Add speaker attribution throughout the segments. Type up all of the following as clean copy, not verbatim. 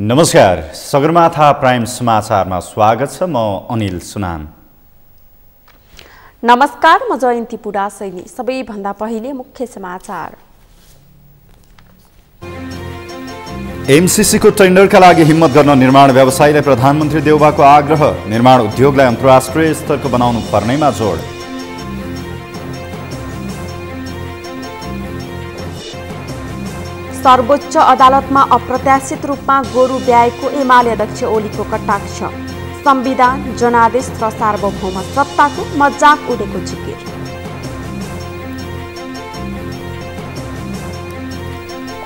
Speaker 1: नमस्कार, सगरमाथा प्राइम समाचारमा स्वागत छ। म अनिल सुनाम।
Speaker 2: नमस्कार, म जयन्ती पुडासैनी। सबैभन्दा पहिले मुख्य समाचार।
Speaker 1: एमसीसी को टेन्डरका लागि हिम्मत गर्न निर्माण व्यवसायीलाई प्रधानमन्त्री देउबाको आग्रह। निर्माण उद्योगलाई अन्तर्राष्ट्रिय स्तरको बनाउनु पर्नेमा जोड।
Speaker 2: सर्वोच्च अदालतमा अप्रत्याशित रूपमा गोरु ब्याएको एमाले अध्यक्ष ओलीको कटाक्ष। संविधान, जनादेश र सार्वभौम सत्ताको मजाक उडेको जिकिर।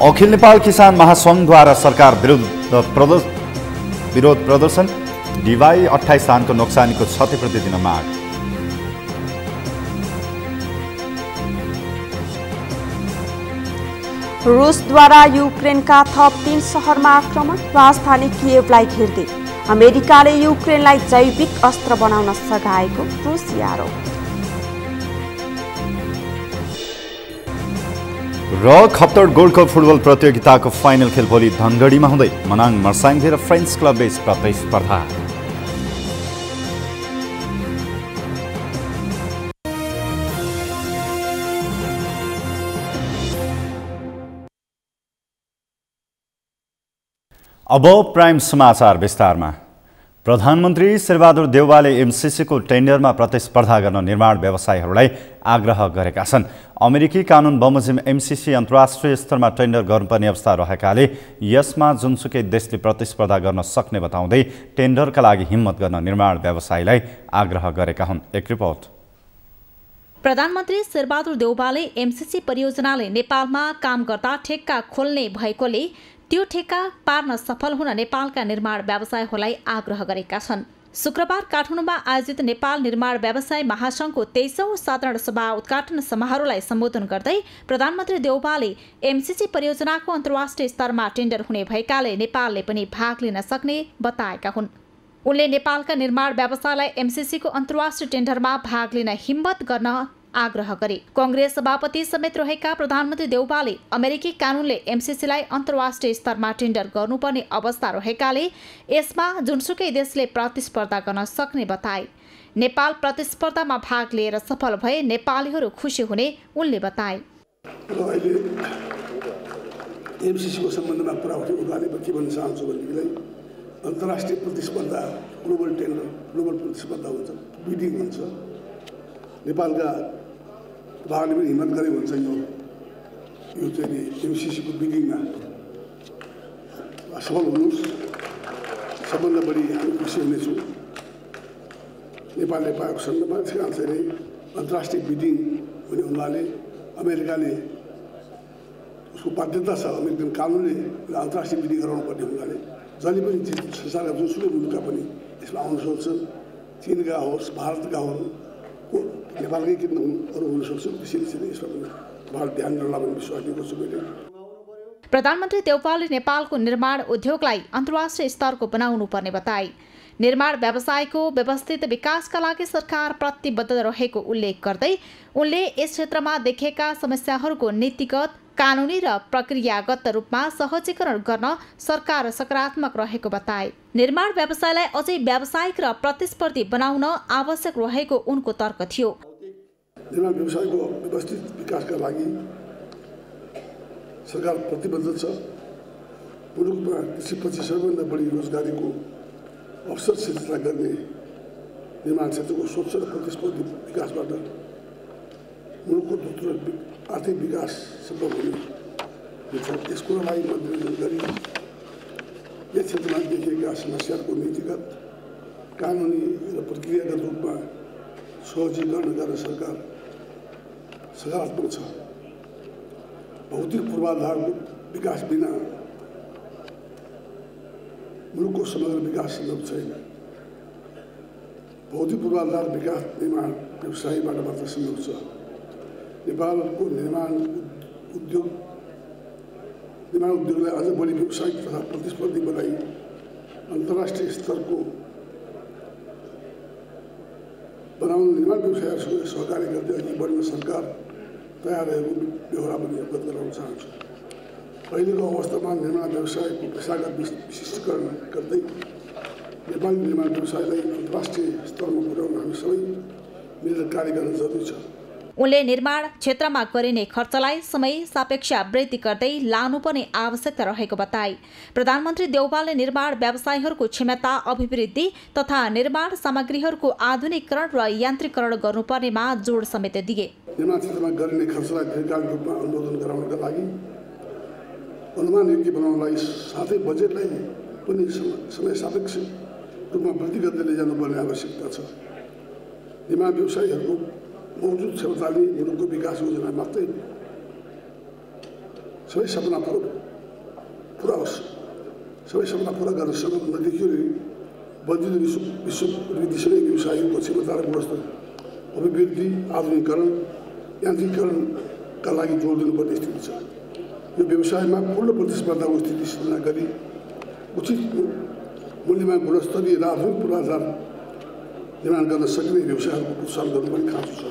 Speaker 1: अखिल नेपाल किसान महासंघद्वारा सरकार विरोध प्रदर्शन। डिवाई 28 धानको नोक्सानीको क्षतिपूर्ति दिन माग।
Speaker 2: रुसद्वारा युक्रेनका थप 3 सहरमा आक्रमण। राजधानी किएभलाई घेर्दै अमेरिकाले युक्रेनलाई जैविक अस्त्र बनाउन सघाएको रुसी आरोप।
Speaker 1: र खप्तड गोल्ड कप फुटबल प्रतियोगिताको फाइनल खेल भोलि धनगढीमा हुँदै मनाङ मर्साङधे र फ्रेन्च क्लब बीच प्रतिस्पर्धा। अब प्राइम समाचार विस्तारमा। प्रधानमन्त्री शेरबहादुर देउवाले एमसीसी को टेन्डरमा प्रतिस्पर्धा गर्न निर्माण व्यवसायीहरूलाई आग्रह गरेका छन्। अमेरिकी कानुन बमोजिम एमसीसी अन्तर्राष्ट्रिय स्तरमा टेन्डर गर्नुपर्ने अवस्था रहेकाले यसमा जुनसुकै देशले प्रतिस्पर्धा गर्न सक्ने बताउँदै टेन्डरका लागि हिम्मत गर्न निर्माण व्यवसायीलाई आग्रह गरेका हुन्। एक रिपोर्ट।
Speaker 3: प्रधानमन्त्री शेरबहादुर देउवाले एमसीसी परियोजनाले नेपालमा काम गर्दा ठेक्का खोल्ने भएकोले त्यो ठेक्का पार्न सफल हुन नेपालका निर्माण व्यवसायीहरूलाई आग्रह गरेका छन्। शुक्रबार काठमाडौँमा आयोजित नेपाल निर्माण व्यवसाय महासंघको 23औं साधारण सभा उद्घाटन समारोहलाई सम्बोधन गर्दै प्रधानमन्त्री देउवाले एमसीसी परियोजनाको अन्तर्राष्ट्रिय स्तरमा टेन्डर हुने भएकाले नेपालले पनि भाग लिन सक्ने बताएका हुन्। उनले नेपालका निर्माण व्यवसायलाई एमसीसीको अन्तर्राष्ट्रिय टेन्डरमा भाग लिन हिम्मत गर्न आग्रह गरे। कांग्रेस सभापति समेत रहेका प्रधानमन्त्री देउवाले अमेरिकी कानूनले एमसीसीलाई अन्तर्राष्ट्रिय स्तरमा टेन्डर गर्नुपर्ने अवस्था रहेकाले यसमा जुनसुकै देशले प्रतिस्पर्धा गर्न सक्ने बताए। नेपाल प्रतिस्पर्धामा भाग लिएर सफल भए नेपालीहरू खुसी हुने उनले बताए।
Speaker 4: एमसीसी को सम्बन्धमा कुरा उठाउने के भन्न चाहन्छु भनेदेखिलाई अन्तर्राष्ट्रिय प्रतिस्पर्धा ग्लोबल टेन्डर ग्लोबल प्रतिस्पर्धा हुन्छ, बिडिङ हुन्छ। नेपालका उहाँले पनि हिम्मत गरे भन्छ यो चाहिँ एमसीसी को बिडिङमा सफल हुनुहोस्। सबभन्दा बढी हामी खुसी हुनेछौँ नेपालले पाएको सन्दर्भमा। त्यसकारण चाहिँ अन्तर्राष्ट्रिय बिडिङ हुने हुनाले अमेरिकाले उसको बाध्यता छ, अमेरिकन कानुनले अन्तर्राष्ट्रिय बिडिङ गराउनु पर्ने हुनाले जहिले पनि संसारका जुनसुकै मुलुकका पनि यसमा आउन सक्छन्। चीनका होस्, भारतका हुन्, नेपालकै किन अरू हुन सक्छ। त्यसैले चाहिँ यसमा पनि ध्यान गर्ला भन्ने विश्वास दिएको छु मैले।
Speaker 3: प्रधानमन्त्री देउवाले नेपालको निर्माण उद्योगलाई अन्तर्राष्ट्रिय स्तरको बनाउनु पर्ने बताए। निर्माण व्यवसायको व्यवस्थित विकासका लागि सरकार प्रतिबद्ध रहेको उल्लेख गर्दै उनले यस क्षेत्रमा देखिएका समस्याहरूको नीतिगत, कानुनी र प्रक्रियागत रूपमा सहजीकरण गर्न सरकार सकारात्मक रहेको बताए। निर्माण व्यवसायलाई अझै व्यावसायिक र प्रतिस्पर्धी बनाउन आवश्यक रहेको उनको तर्क थियो।
Speaker 4: निर्माण व्यवसायको व्यवस्थित विकासका लागि सरकार प्रतिबद्ध छ। मुलुकमा कृषिपछि सबैभन्दा बढी रोजगारीको अवसर सृजना गर्ने निर्माण क्षेत्रको स्वच्छ र प्रतिस्पर्धी विकासबाट मुलुकको द्रुत आर्थिक विकास सम्भव हुने यस कुरालाई मध्यनजर गरी यस क्षेत्रमा देखिएका समस्याहरूको नीतिगत, कानुनी र प्रक्रियागत रूपमा सहजीकरण गर्न सरकार सकारात्मक छ। भौतिक पूर्वाधारको विकास बिना मुलुकको समग्र विकास सम्भव छैन। भौतिक पूर्वाधार विकास निर्माण व्यवसायबाट मात्र सम्भव छ। नेपालको निर्माण उद्योगलाई अझ बढी व्यावसायिक तथा प्रतिस्पर्धी बनाई अन्तर्राष्ट्रिय स्तरको बनाउन निर्माण व्यवसायहरूसँग सहकार्य गर्दै अघि बढ्न सरकार तयार रहेको बेहोरा पनि अवगत गराउन चाहन्छु। अहिलेको अवस्थामा निर्माण व्यवसायको पेशागत विशिष्टीकरण गर्दै नेपाली निर्माण व्यवसायलाई अन्तर्राष्ट्रिय स्तरमा पुर्याउन हामी सबै मिलेर कार्य गर्न जरुरी छ।
Speaker 3: उनले निर्माण क्षेत्रमा गरिने खर्चलाई समय सापेक्ष वृद्धि गर्दै लानुपर्ने आवश्यकता रहेको बताए। प्रधानमन्त्री देउवालले निर्माण व्यवसायीहरूको क्षमता अभिवृद्धि तथा निर्माण सामग्रीहरूको आधुनिकीकरण र यान्त्रिकरण गर्नुपर्नेमा जोड समेत दिए।
Speaker 4: निर्माण क्षेत्रमा गरिने खर्चलाई दीर्घकालीन रूपमा अनुमोदन गराउनका लागि अनुमान योग्य बनाउनलाई साथै बजेटलाई पनि समय सापेक्ष रूपमा वृद्धि गर्दै लैजानुपर्ने आवश्यकता छ। निर्माण व्यवसायीहरूको मौजुद क्षमताले मुलुकको विकास योजना मात्रै सबै सपना पुरा होस्, सबै सपना पुरा गर्न सक्नु नदेखियो बढ्दो विश्व प्रवृत्तिसँगै व्यवसायीहरूको क्षमता र गुणस्तर अभिवृद्धि आधुनिकीकरण यान्त्रिकीकरणका लागि जोड दिनुपर्ने स्थिति छ। यो व्यवसायमा पूर्ण प्रतिस्पर्धाको स्थिति सृजना गरी उचित मूल्यमा गुणस्तरीय र आधुनिक पूर्वाधार निर्माण गर्न सक्ने व्यवसायहरूको प्रोत्साहन गर्नुपर्ने खाँचो छ।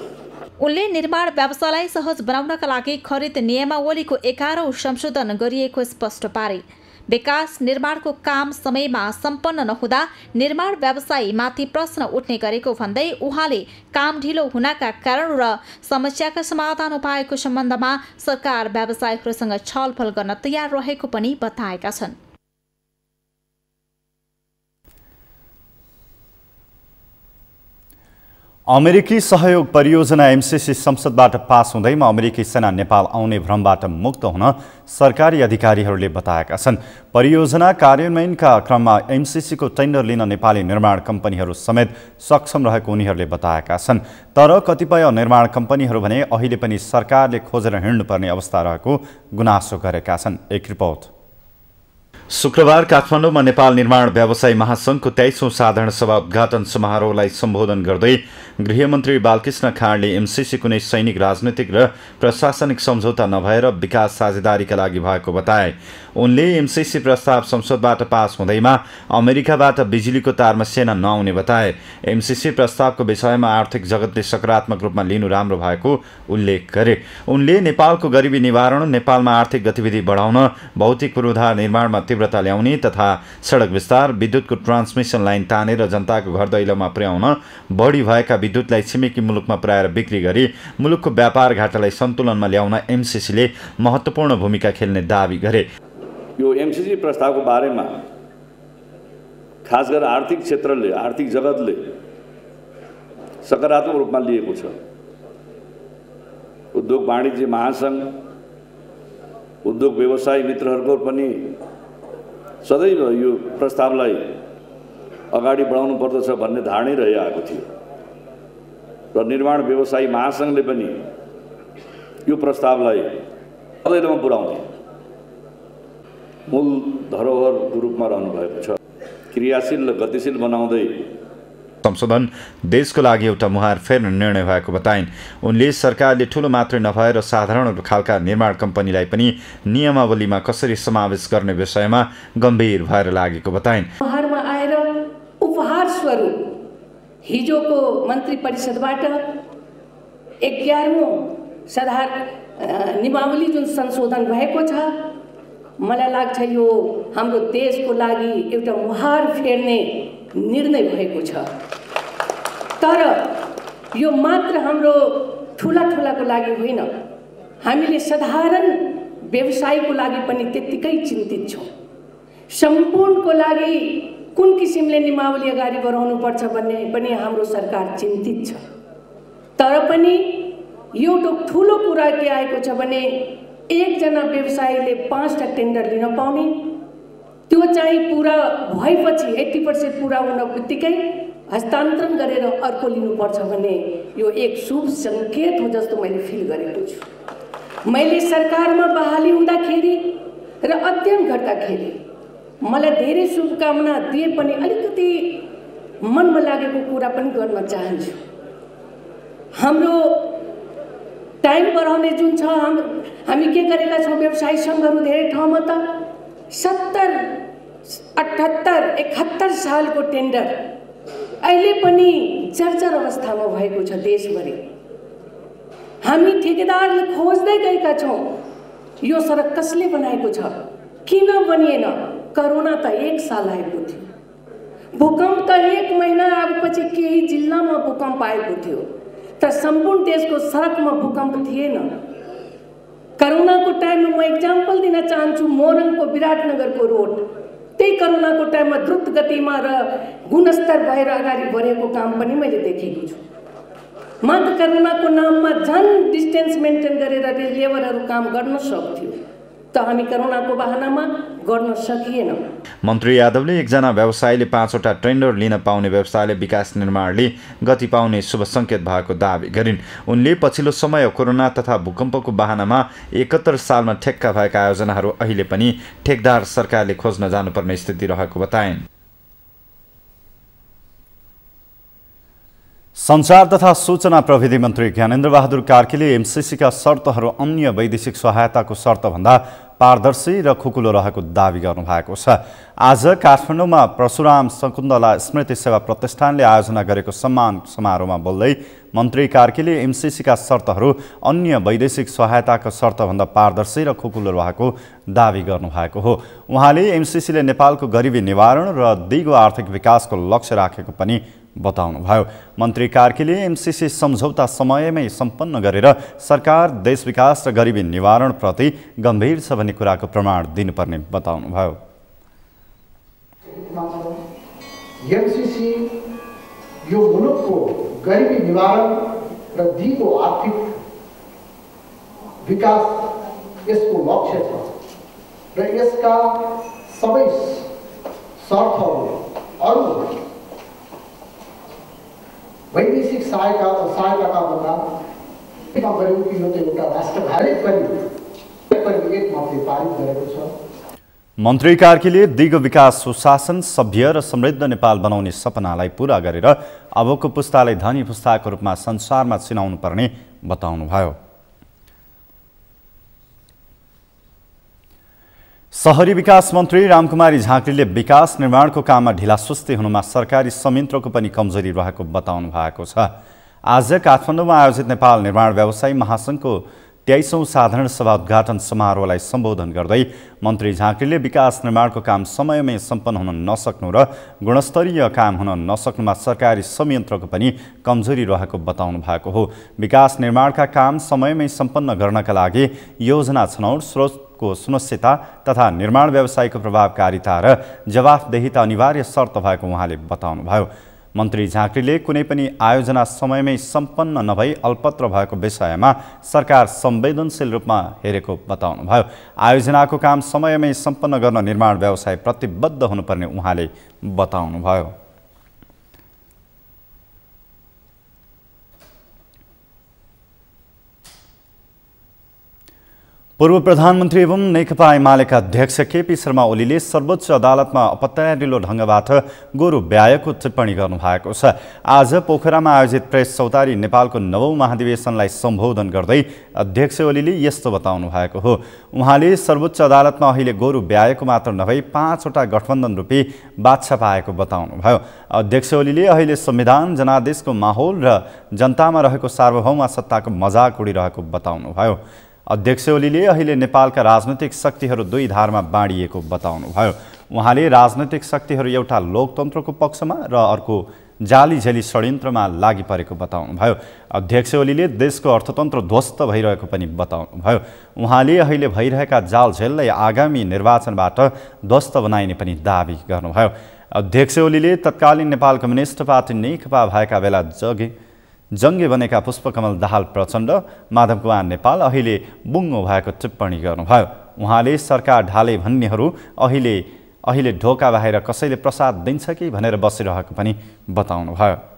Speaker 3: उनले निर्माण व्यवसायलाई सहज बनाउनका लागि खरिद नियमावलीको 11औं संशोधन गरिएको स्पष्ट पारे। विकास निर्माणको काम समयमा सम्पन्न नहुँदा निर्माण व्यवसायीमाथि प्रश्न उठ्ने गरेको भन्दै उहाँले काम ढिलो हुनका कारण र समस्याका समाधान उपायको सम्बन्धमा सरकार व्यवसायीहरूसँग छलफल गर्न तयार रहेको पनि बताएका छन्।
Speaker 1: अमेरिकी सहयोग परियोजना एमसीसी संसदबाट पास हुँदैमा अमेरिकी सेना नेपाल आउने भ्रमबाट मुक्त हुन सरकारी अधिकारीहरूले बताएका छन्। परियोजना कार्यान्वयनका क्रममा एमसीसीको टेन्डर लिन नेपाली निर्माण कम्पनीहरू समेत सक्षम रहेको उनीहरूले बताएका छन्। तर कतिपय निर्माण कम्पनीहरू भने अहिले पनि सरकारले खोजेर हिँड्नुपर्ने अवस्था रहेको गुनासो गरेका छन्। एक रिपोर्ट। शुक्रबार काठमाडौँमा नेपाल निर्माण व्यवसायी महासंघको 23औं साधारण सभा उद्घाटन समारोहलाई सम्बोधन गर्दै गृहमन्त्री बालकृष्ण खाँडले एमसीसी कुनै सैनिक राजनैतिक र प्रशासनिक सम्झौता नभएर विकास साझेदारीका लागि भएको बताए। उनले एमसीसी प्रस्ताव संसदबाट पास हुँदैमा अमेरिकाबाट बिजुलीको तारमा सेना नआउने बताए। एमसीसी प्रस्तावको विषयमा आर्थिक जगतले सकारात्मक रूपमा लिनु राम्रो भएको उल्लेख गरे। उनले नेपालको गरिबी निवारण, नेपालमा आर्थिक गतिविधि बढाउन, भौतिक पूर्वाधार निर्माणमा तीव्रता ल्याउने तथा सडक विस्तार, विद्युतको ट्रान्समिसन लाइन तानेर जनताको घर दैलोमा पुर्याउन, बढी भएका विद्युतलाई छिमेकी मुलुकमा पुर्याएर बिक्री गरी मुलुकको व्यापार घाटालाई सन्तुलनमा ल्याउन एमसीसीले महत्त्वपूर्ण भूमिका खेल्ने दावी गरे।
Speaker 5: यो एमसीसी प्रस्तावको बारेमा खास गरेर आर्थिक क्षेत्रले, आर्थिक जगतले सकारात्मक रूपमा लिएको छ। उद्योग वाणिज्य महासंघ, उद्योग व्यवसायी मित्रहरूको पनि सदैव यो प्रस्तावलाई अगाडि बढाउनु पर्दछ भन्ने धारणै रहिआएको थियो र निर्माण व्यवसायी महासंघले पनि यो प्रस्तावलाई अदैलोमा पुर्याउने मूल धरोहरको रूपमा रहनु भएको छ। क्रियाशील र गतिशील बनाउँदै
Speaker 1: संशोधन देशको लागि एउटा मुहार फेर्ने निर्णय भएको बताइन्। उनले सरकारले ठूलो मात्रै नभएर साधारण खालका निर्माण कम्पनीलाई पनि नियमावलीमा कसरी समावेश गर्ने विषयमा गम्भीर भएर लागेको बताइन्।
Speaker 6: उपहारमा आएर उपहार स्वरूप हिजोको मन्त्री परिषदबाट 11औं साधारण नियमावली जुन संशोधन भएको छ, मलाई लाग्छ यो हाम्रो देशको लागि एउटा मुहार फेर्ने निर्णय भएको छ। तर यो मात्र हाम्रो ठुलाको लागि होइन, हामीले साधारण व्यवसायको लागि पनि त्यत्तिकै चिन्तित छौँ। सम्पूर्णको लागि कुन किसिमले नियमावली अगाडि बढाउनुपर्छ भन्ने पनि हाम्रो सरकार चिन्तित छ। तर पनि एउटा ठुलो कुरा के आएको छ भने एकजना व्यवसायीले 5टा टेन्डर लिन पाउने, त्यो चाहिँ पुरा भएपछि 80% पुरा हुन बित्तिकै हस्तान्तरण गरेर अर्को लिनुपर्छ भने यो एक शुभ सङ्केत हो जस्तो मैले फिल गरेको छु। मैले सरकारमा बहाली हुँदाखेरि र अध्ययन गर्दाखेरि मलाई धेरै शुभकामना दिए पनि अलिकति मनमा लागेको कुरा पनि गर्न चाहन्छु। हाम्रो टाइम बढाउने जुन छ, हामी के गरेका छौँ, व्यवसायी सङ्घहरू धेरै ठाउँमा त 70, 78, 71 सालको टेन्डर अहिले पनि जर्जर अवस्थामा भएको छ देशभरि। हामी ठेकेदारले खोज्दै गएका छौँ, यो सडक कसले बनाएको छ, किन बनिएन? करोना त 1 साल आएको थियो, भूकम्प त 1 महिना आएपछि केही जिल्लामा भूकम्प आएको थियो, त सम्पूर्ण देशको सडकमा भूकम्प थिएन। करोनाको टाइममा म एक्जाम्पल दिन चाहन्छु, मोरङको विराटनगरको रोड त्यही करोनाको टाइममा द्रुत गतिमा र गुणस्तर भएर अगाडि बढेको काम पनि मैले देखेको छु। मात्र करोनाको नाममा झन् डिस्टेन्स मेन्टेन गरेर लेबरहरू काम गर्न सक्थ्यो, त हामी करोनाको बहानामा गर्न सकिएन।
Speaker 1: मन्त्री यादवले एकजना व्यवसायीले 5वटा टेन्डर लिन पाउने व्यवसायले विकास निर्माणले गति पाउने शुभ सङ्केत भएको दावी गरिन्। उनले पछिल्लो समय कोरोना तथा भूकम्पको बहानामा 71 सालमा ठेक्का भएका आयोजनाहरू अहिले पनि ठेकदार सरकारले खोज्न जानुपर्ने स्थिति रहेको बताइन्। सञ्चार तथा सूचना प्रविधि मन्त्री ज्ञानेन्द्र बहादुर कार्कीले एमसीसीका शर्तहरू अन्य वैदेशिक सहायताको शर्तभन्दा पारदर्शी र खुकुलो रहेको दावी गर्नुभएको छ। आज काठमाडौँमा परशुराम शकुन्तला स्मृति सेवा प्रतिष्ठानले आयोजना गरेको सम्मान समारोहमा बोल्दै मन्त्री कार्कीले एमसीसीका शर्तहरू अन्य वैदेशिक सहायताको शर्तभन्दा पारदर्शी र खुकुलो रहेको दावी गर्नुभएको हो। उहाँले एमसीसीले नेपालको गरिबी निवारण र दिगो आर्थिक विकासको लक्ष्य राखेको पनि बताउनुभयो। मन्त्री कार्कीले एमसीसी सम्झौता समयमै सम्पन्न गरेर सरकार देश विकास र गरिबी निवारण प्रति गम्भीर छ भन्ने कुराको प्रमाण दिनुपर्ने बताउनुभयो।
Speaker 7: एमसीसी यो मुलुकको गरिबी निवारण र दिगो आर्थिक विकास यसको लक्ष्य छ र यसका सबै शर्तहरू अरू वैदेशिक सहायताका भन्दा गरेको कि यो त एउटा राष्ट्रभरिक करिब एक मतले पारित गरेको छ।
Speaker 1: मन्त्री कार्कीले दिगो विकास सुशासन सभ्य र समृद्ध नेपाल बनाउने सपनालाई पूरा गरेर अबको पुस्तालाई धनी पुस्ताको रूपमा संसारमा चिनाउनु पर्ने बताउनुभयो। शहरी विकास मन्त्री रामकुमारी झाँक्रीले विकास निर्माणको काममा ढिलासुस्ती हुनुमा सरकारी संयन्त्रको पनि कमजोरी रहेको बताउनु भएको छ। आज काठमाडौँमा आयोजित नेपाल निर्माण व्यवसायी महासङ्घको 23औं साधारण सभा उद्घाटन समारोहलाई सम्बोधन गर्दै मन्त्री झाँक्रीले विकास निर्माणको काम समयमै सम्पन्न हुन नसक्नु र गुणस्तरीय काम हुन नसक्नुमा सरकारी संयन्त्रको पनि कमजोरी रहेको बताउनु भएको हो। विकास निर्माणका काम समयमै सम्पन्न गर्नका लागि योजना छनौट, स्रोतको सुनिश्चितता तथा निर्माण व्यवसायको प्रभावकारिता र जवाफदेहिता अनिवार्य शर्त भएको उहाँले बताउनुभयो। मन्त्री झाँक्रीले कुनै पनि आयोजना समयमै सम्पन्न नभई अल्पत्र भएको विषयमा सरकार संवेदनशील रूपमा हेरेको बताउनुभयो। आयोजनाको काम समयमै सम्पन्न गर्न निर्माण व्यवसाय प्रतिबद्ध हुनुपर्ने उहाँले बताउनुभयो। पूर्व प्रधानमन्त्री एवं नेकपा एमालेका अध्यक्ष केपी शर्मा ओलीले सर्वोच्च अदालतमा अपतरिलो ढङ्गबाट गोरु ब्याएको टिप्पणी गर्नुभएको छ। आज पोखरामा आयोजित प्रेस चौतारी नेपालको 9औं महाधिवेशनलाई सम्बोधन गर्दै अध्यक्ष ओलीले यस्तो बताउनु भएको हो। उहाँले सर्वोच्च अदालतमा अहिले गोरु ब्याएको मात्र नभई 5वटा गठबन्धन रूपी बाछा पाएको बताउनुभयो। अध्यक्ष ओलीले अहिले संविधान, जनादेशको माहौल र जनतामा रहेको सार्वभौम सत्ताको मजाक उडिरहेको बताउनुभयो। अध्यक्ष ओलीले अहिले नेपालका राजनैतिक शक्तिहरू दुई धारमा बाँडिएको बताउनुभयो। उहाँले राजनैतिक शक्तिहरू एउटा लोकतन्त्रको पक्षमा र अर्को जालीझेली षड्यन्त्रमा लागि परेको बताउनुभयो। अध्यक्ष ओलीले देशको अर्थतन्त्र ध्वस्त भइरहेको पनि बताउनुभयो। उहाँले अहिले भइरहेका जालझेललाई आगामी निर्वाचनबाट ध्वस्त बनाइने पनि दावी गर्नुभयो। अध्यक्ष ओलीले तत्कालीन नेपाल कम्युनिस्ट पार्टी नेकपा भएका बेला जङ्गे बनेका पुष्पकमल दाहाल प्रचण्ड, माधव कुमार नेपाल अहिले बुङ्गो भएको टिप्पणी गर्नुभयो। उहाँले सरकार ढाले भन्नेहरू अहिले ढोका बाहिर कसैले प्रसाद दिन्छ कि भनेर बसिरहेको पनि बताउनुभयो।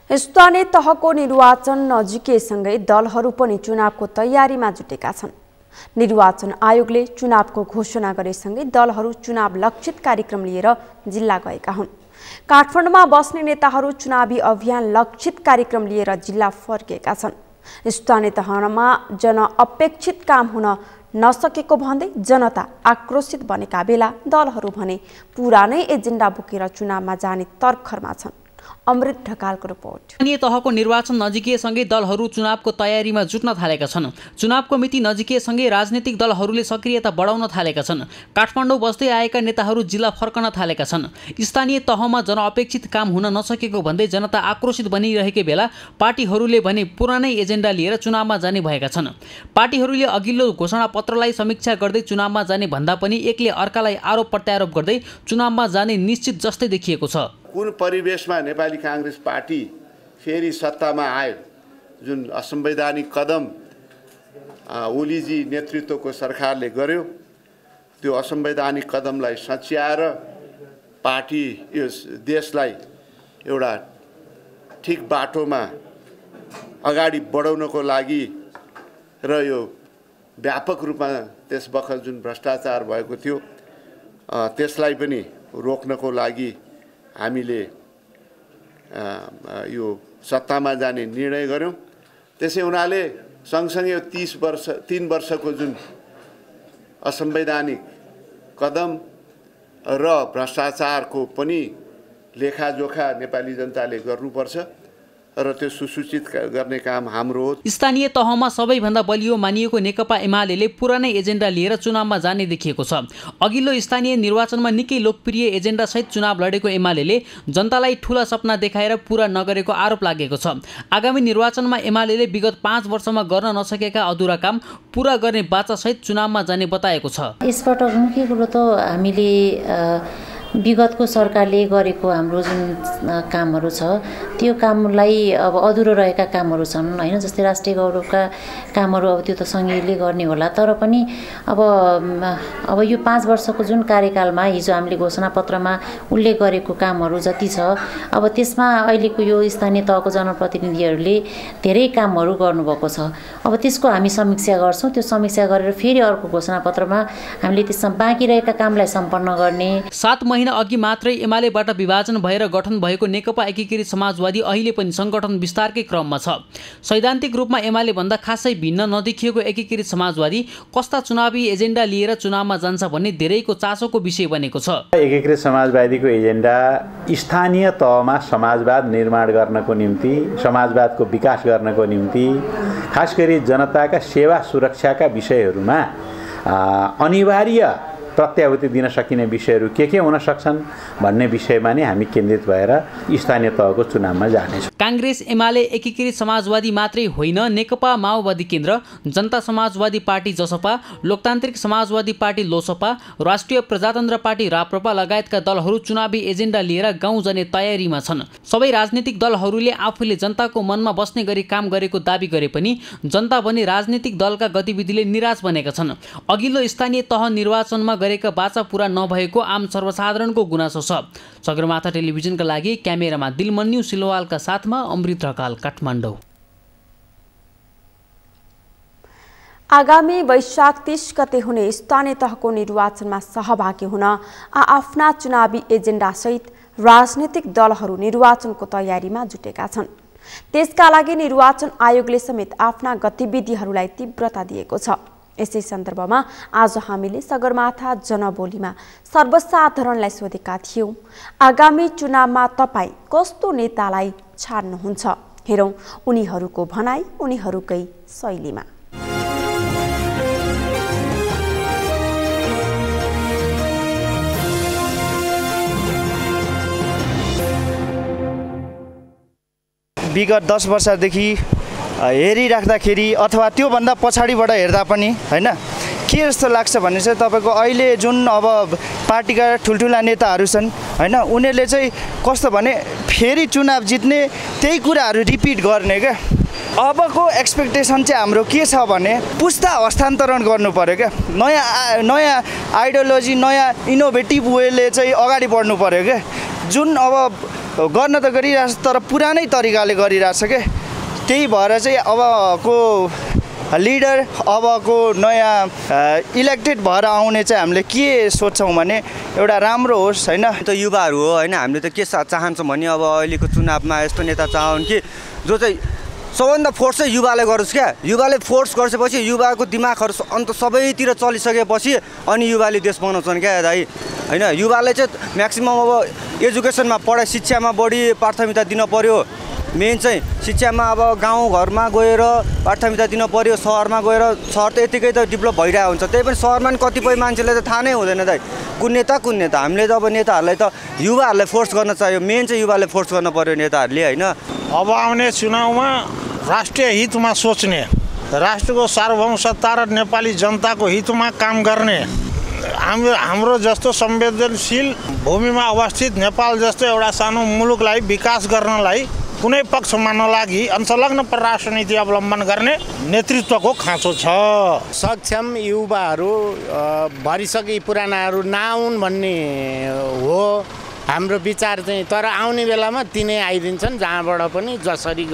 Speaker 2: स्थानीय तहको निर्वाचन नजिकैसँगै दलहरू पनि चुनावको तयारीमा जुटेका छन्। निर्वाचन आयोगले चुनावको घोषणा गरेसँगै दलहरू चुनाव लक्षित कार्यक्रम लिएर जिल्ला गएका हुन्। काठमाडौँमा बस्ने नेताहरू चुनावी अभियान लक्षित कार्यक्रम लिएर जिल्ला फर्केका छन्। स्थानीय तहमा जनअपेक्षित काम हुन नसकेको भन्दै जनता आक्रोशित बनेका बेला दलहरू भने पुरानै एजेन्डा बोकेर चुनावमा जाने तर्खरमा छन्। अमृत ढकालको रिपोर्ट।
Speaker 8: स्थानीय तहको निर्वाचन नजिकैसँगै दलहरू चुनावको तयारीमा जुट्न थालेका छन्। चुनावको मिति नजिकैसँगै राजनीतिक दलहरूले सक्रियता बढाउन थालेका छन्। काठमाडौँ बस्दै आएका नेताहरू जिल्ला फर्कन थालेका छन्। स्थानीय तहमा जनअपेक्षित काम हुन नसकेको भन्दै जनता आक्रोशित बनिरहेकै बेला पार्टीहरूले भने पुरानै एजेन्डा लिएर चुनावमा जाने भएका छन्। पार्टीहरूले अघिल्लो घोषणापत्रलाई समीक्षा गर्दै चुनावमा जाने भन्दा पनि एकले अर्कालाई आरोप प्रत्यारोप गर्दै चुनावमा जाने निश्चित जस्तै देखिएको छ।
Speaker 9: कुन परिवेशमा नेपाली काङ्ग्रेस पार्टी फेरि सत्तामा आयो, जुन असंवैधानिक कदम ओलीजी नेतृत्वको सरकारले गर्यो, त्यो असंवैधानिक कदमलाई सच्याएर पार्टी यो देशलाई एउटा ठिक बाटोमा अगाडि बढाउनको लागि र यो व्यापक रूपमा त्यस बखत जुन भ्रष्टाचार भएको थियो त्यसलाई पनि रोक्नको लागि हामीले यो सत्तामा जाने निर्णय गर्यौं। त्यसै हुनाले सँगसँगै 3 वर्षको जुन असंवैधानिक कदम र भ्रष्टाचारको पनि लेखाजोखा नेपाली जनताले गर्नुपर्छ र त्यो सुसूचित गर्ने काम हाम्रो हो।
Speaker 8: स्थानीय तहमा सबैभन्दा बलियो मानिएको नेकपा एमाले पुरानै एजेन्डा लिएर चुनावमा जाने देखिएको छ। अघिल्लो स्थानीय निर्वाचनमा निकै लोकप्रिय एजेन्डा सहित चुनाव लडेको एमाले जनतालाई ठूला सपना देखाएर पूरा नगरेको आरोप लागेको छ। आगामी निर्वाचनमा एमाले विगत 5 वर्षमा गर्न नसकेका अधुरा काम पूरा गर्ने बाचा सहित चुनावमा जाने बताएको छ।
Speaker 10: यसपटक मुख्य कुरो त हामीले विगतको सरकारले गरेको हाम्रो जुन कामहरू छ त्यो कामलाई अब अधुरो रहेका कामहरू छन् हैन, जस्तै राष्ट्रिय गौरवका कामहरू अब त्यो त संघीयले गर्ने होला, तर पनि अब यो 5 वर्षको जुन कार्यकालमा हिजो हामीले घोषणापत्रमा उल्लेख गरेको कामहरू जति छ अब त्यसमा अहिलेको यो स्थानीय तहको जनप्रतिनिधिहरूले धेरै कामहरू गर्नुभएको छ। अब त्यसको हामी समीक्षा गर्छौं। त्यो समीक्षा गरेर फेरि अर्को घोषणापत्रमा हामीले त्यसमा बाँकी रहेका कामलाई सम्पन्न गर्ने।
Speaker 8: 7 महिना अघि मात्रै एमालेबाट विभाजन भएर गठन भएको नेकपा एकीकृत समाजवादी अहिले पनि संगठन विस्तारकै क्रममा छ। सैद्धान्तिक रूपमा एमाले भन्दा खासै भिन्न नदेखिएको एकीकृत समाजवादी कस्ता चुनावी एजेन्डा लिएर चुनावमा जान्छ भन्ने धेरैको चासोको विषय बनेको छ।
Speaker 11: एकीकृत समाजवादीको एजेन्डा स्थानीय तहमा समाजवाद निर्माण गर्नको निम्ति, समाजवादको विकास गर्नको निम्ति, खास गरी जनताका सेवा सुरक्षाका विषयहरूमा अनिवार्य प्रत्याभूति दिन सकिने विषयहरू के हुन सक्छन् भन्ने विषयमा नै हामी केन्द्रित भएर स्थानीय तहको चुनावमा जानेछौँ।
Speaker 8: कांग्रेस एमाले एकीकृत समाजवादी मात्रै होइन, नेकपा माओवादी केन्द्र, जनता समाजवादी पार्टी जसपा, लोकतान्त्रिक समाजवादी पार्टी लोसपा, राष्ट्रिय प्रजातन्त्र पार्टी राप्रपा लगायतका दलहरू चुनावी एजेन्डा लिएर गाउँ जाने तयारीमा छन्। सबै राजनीतिक दलहरूले आफूले जनताको मनमा बस्ने गरी काम गरेको दाबी गरे पनि जनता भने राजनीतिक दलका गतिविधिले निराश बनेका छन्। अघिल्लो स्थानीय तह निर्वाचनमा गरेका बाचा पूरा नभएको आम सर्वसाधारणको गुनासो छ। सगरमाथा टेलिभिजनका लागि क्यामेरामा दिलमन्यु सिलवालका साथमा अमृत ढकाल, काठमाडौँ।
Speaker 2: आगामी वैशाख 30 गते हुने स्थानीय तहको निर्वाचनमा सहभागी हुन आफ्ना चुनावी एजेन्डा सहित राजनीतिक दलहरू निर्वाचनको तयारीमा जुटेका छन्। त्यसका लागि निर्वाचन आयोगले समेत आफ्ना गतिविधिहरूलाई तीव्रता दिएको छ। यसै सन्दर्भमा आज हामीले सगरमाथा जनबोलीमा सर्वसाधारणलाई सोधेका थियौं, आगामी चुनावमा तपाईं कस्तो नेतालाई छाड्नुहुन्छ? हेरौं उनीहरूको भनाई उनीहरूकै शैलीमा।
Speaker 12: विगत 10 वर्षदेखि हेरिराख्दाखेरि अथवा त्योभन्दा पछाडिबाट हेर्दा पनि हैन के जस्तो लाग्छ भने चाहिँ तपाईको अहिले जुन अब पार्टीका ठुलठुला नेताहरू छन् हैन, उनीहरूले चाहिँ कस्तो भने फेरि चुनाव जित्ने त्यही कुराहरू रिपिट गर्ने क्या। अबको एक्सपेक्टेसन चाहिँ हाम्रो के छ भने पुस्ता हस्तान्तरण गर्नु पर्यो क्या। नयाँ आइडियोलोजी, नयाँ इनोभेटिभ वेले चाहिँ अगाडि बढ्नु पर्यो क्या। जुन अब गर्न त गरिरहेछ तर पुरानै तरिकाले गरिरहेछ क्या। त्यही भएर चाहिँ अबको लिडर, अबको नयाँ इलेक्टेड भएर आउने चाहिँ हामीले के सोच्छौँ भने एउटा राम्रो होस् हैन।
Speaker 13: त युवाहरू हो हैन, हामीले त के चाहन्छौँ भने अब अहिलेको चुनावमा यस्तो नेता चाहौँ कि जो चाहिँ सबभन्दा फोर्स चाहिँ युवाले गरोस् क्या। युवाले फोर्स गरेपछि युवाको दिमागहरू अन्त सबैतिर चलिसकेपछि अनि युवाले देश बनाउँछन् क्या दाइ होइन। युवाले चाहिँ म्याक्सिमम अब एजुकेसनमा पढाइ शिक्षामा बढी प्राथमिकता दिन पर्यो। मेन चाहिँ शिक्षामा अब गाउँघरमा गएर प्राथमिकता दिन पर्यो। सहरमा गएर सहर त यतिकै त डेभलप भइरहेको हुन्छ, त्यही पनि सहरमा पनि कतिपय मान्छेलाई त थाहा नै हुँदैन दाइ कुन नेता। हामीले त अब नेताहरूलाई त युवाहरूलाई फोर्स गर्न चाहियो। मेन चाहिँ युवाले फोर्स गर्न पर्यो नेताहरूले होइन।
Speaker 14: अब आउने चुनावमा राष्ट्रिय हितमा सोच्ने, राष्ट्रको सार्वभौम सत्ता र नेपाली जनताको हितमा काम गर्ने, हाम्रो जस्तो संवेदनशील भूमिमा अवस्थित नेपाल जस्तो एउटा सानो मुलुकलाई विकास गर्नलाई कुनै पक्षमा नलागी अंशलग्न परराष्ट्र नीति अवलम्बन गर्ने नेतृत्वको खाँचो छ।
Speaker 15: सक्षम युवाहरू भरिसके पुरानाहरू नआउन् भन्ने हो हाम्रो विचार चाहिँ। तर आउने बेलामा तिनै आइदिन्छन्, जहाँबाट पनि जसरी